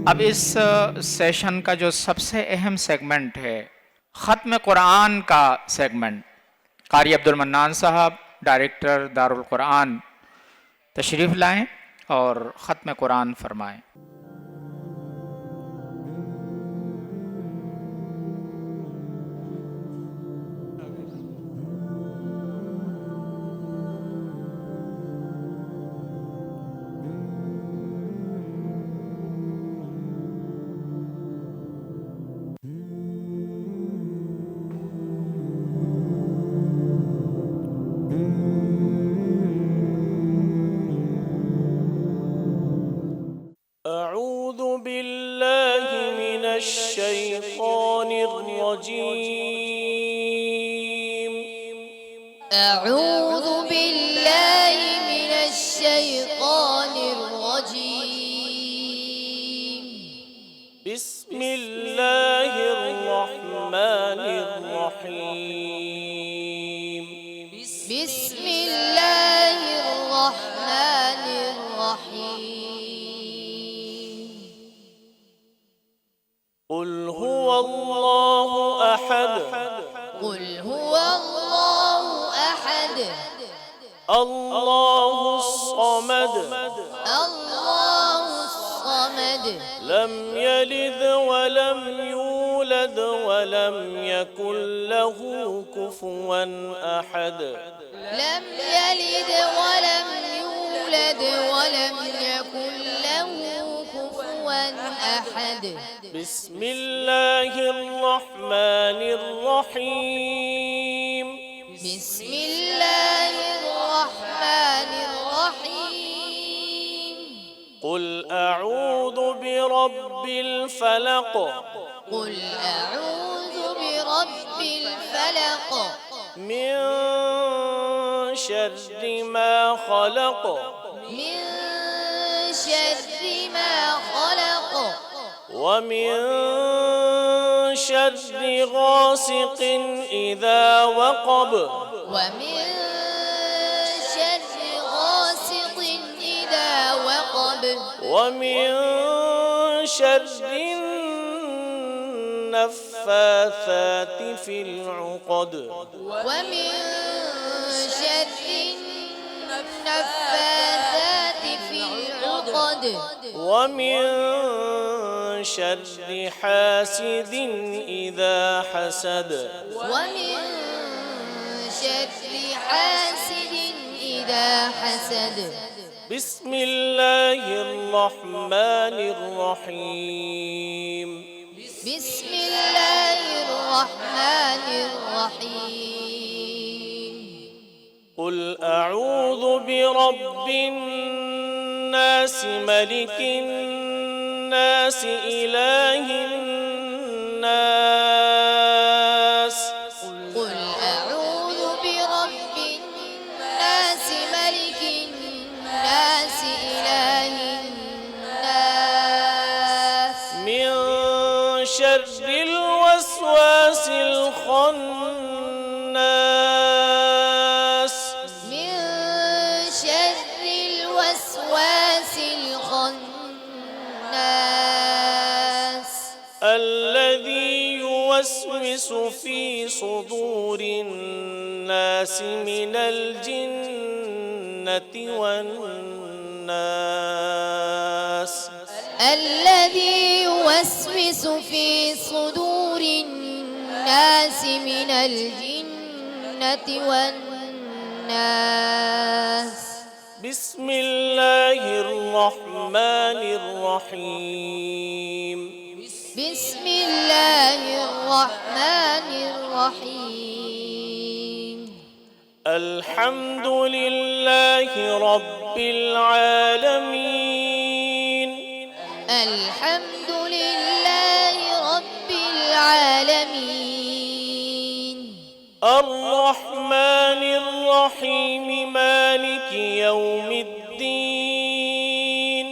अब इस सेशन का जो सबसे अहम सेगमेंट है, ख़त्म कुरान का सेगमेंट, कारी अब्दुल मन्नान साहब, डायरेक्टर दारुल कुरान, तशरीफ़ लाएं और ख़त्म कुरान फरमाएं। أعوذ بالله من الشيطان الرجيم. أعوذ بالله من الشيطان الرجيم. بسم الله الرحمن الرحيم. بسم الله الرحمن الرحيم. قل هو الله أحد. قل هو الله أحد. الله الصمد. الله الصمد. لم يلد ولم يولد ولم يكن له كفوا أحد. لم يلد ولم يولد ولم يكن له كفوا أحد. بسم الله الرحمن الرحيم. بسم الله الرحمن الرحيم. قل أعوذ برب الفلق. قل أعوذ برب الفلق. من شر ما خلق. من شر ما خلق. ومن شر غاسق إذا وقب. ومن شر غاسق إذا وقب. ومن شر النفاثات في العقد. ومن شر النفاثات في العقد. ومن شر حاسد إذا حسد. ومن شر حاسد إذا حسد. بسم الله الرحمن الرحيم. بسم الله الرحمن الرحيم. قل أعوذ برب الناس ملك الناس إله الناس. قل أعوذ برب الناس ملك الناس إله الناس. من شر الوسواس الخناس. من شر الوسواس الخناس. الذي يوسوس في صدور الناس من الجنة والناس. الذي يوسوس في صدور الناس من الجنة والناس. بسم الله الرحمن الرحيم. بسم الله الرحمن الرحيم. الحمد لله رب العالمين. الحمد لله رب العالمين. الرحمن الرحيم مالك يوم الدين.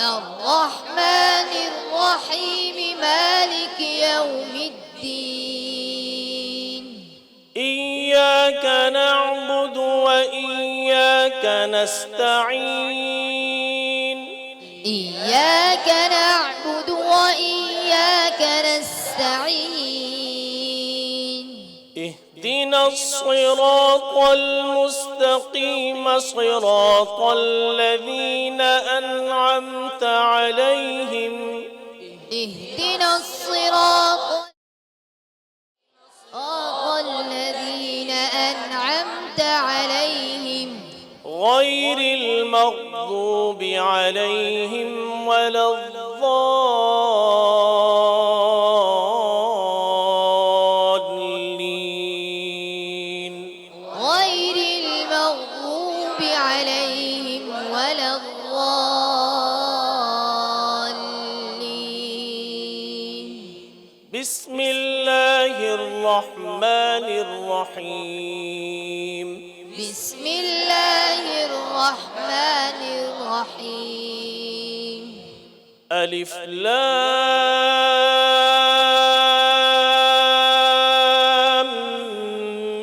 الرحمن الرحيم مالك يوم الدين. إياك نعبد وإياك نستعين. إياك نعبد الصراط المستقيم صراط الذين أنعمت عليهم اهدنا الصراط الذين أنعمت عليهم غير المغضوب عليهم ولا الضالين غير المغضوب عليهم ولا الضالين. بسم الله الرحمن الرحيم بسم الله الرحمن الرحيم. ألف لام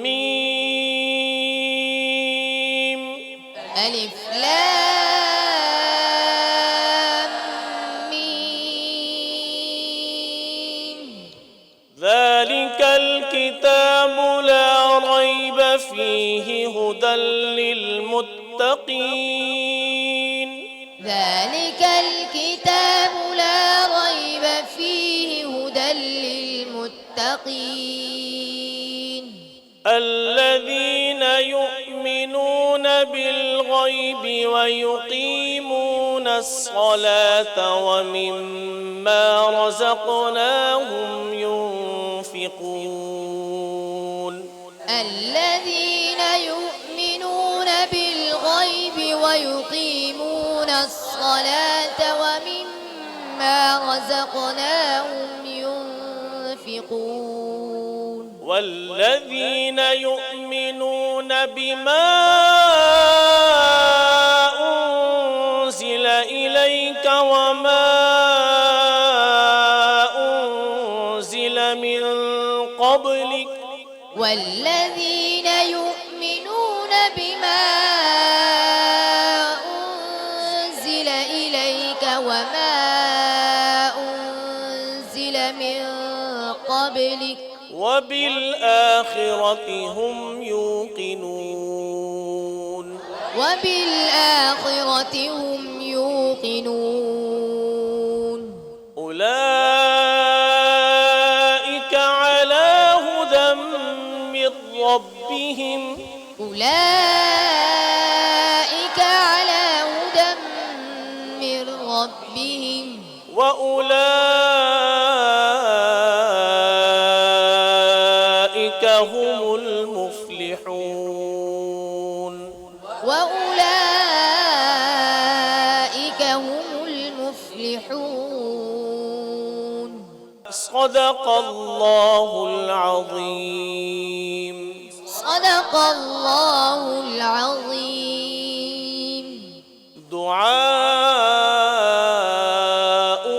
ميم ألف لام ميم. ذلك الكتاب لا ريب فيه هدى للمتقين ذلك الكتاب لا ريب فيه هدى للمتقين الذين يؤمنون بالغيب ويقيمون الصلاة ومما رزقناهم ينفقون الذين يؤمنون بالغيب ويقيمون الصلاة ومما رزقناهم ينفقون والذين يؤمنون بما أنزل إليك وما أنزل من قبلك والذين يؤمنون بما أنزل إليك وما أنزل من قبلك وبالآخرة هم يوقنون وبالآخرة هم يوقنون أولئك على هدى من ربهم أولئك على هدى من ربهم وأولئك هم المفلحون وأولئك هم المفلحون. صدق الله العظيم. صدق الله العظيم. دعاء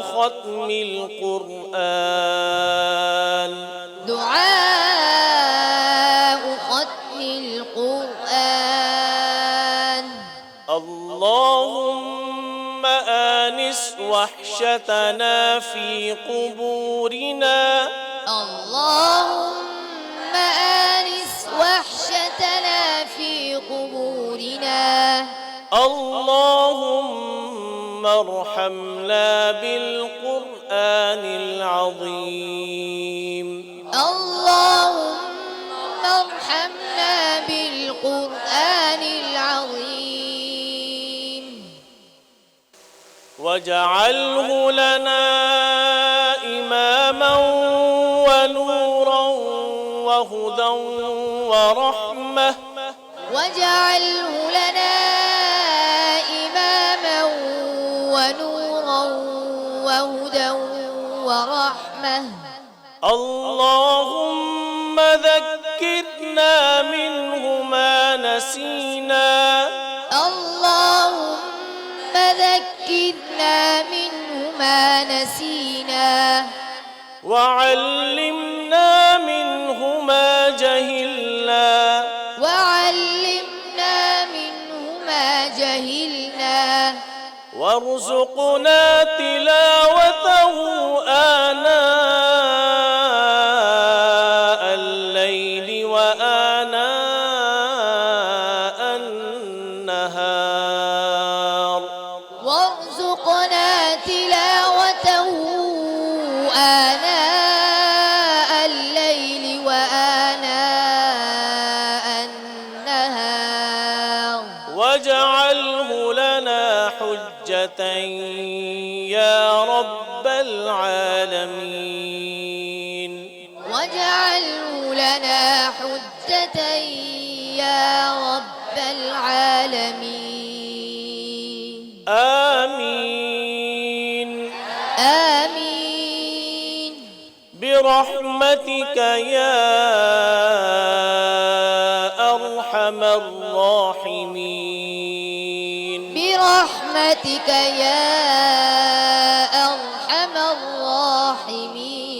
ختم القرآن دعاء ختم القرآن. اللهم آنس وحشتنا في قبورنا اللهم آنس وحشتنا في قبورنا اللهم ارحمنا بالقرآن العظيم اللهم ارحمنا بالقرآن العظيم واجعله لنا إماما ونورا وهدى ورحمة واجعله لنا إماما ونورا وهدى ورحمة اللهم ذكرنا منه ما نسينا اللهم ذكرنا منه ما نسينا وعلمنا منه ما جهلنا وعلمنا منه ما جهلنا وارزقنا تلاوته آناء الليل وآناء وارزقنا تلاوته آناء الليل وآناء النهار واجعله لنا حجة يا رب العالمين واجعله لنا حجة يا رب العالمين آمين آمين برحمتك يا أرحم الراحمين برحمتك يا أرحم الراحمين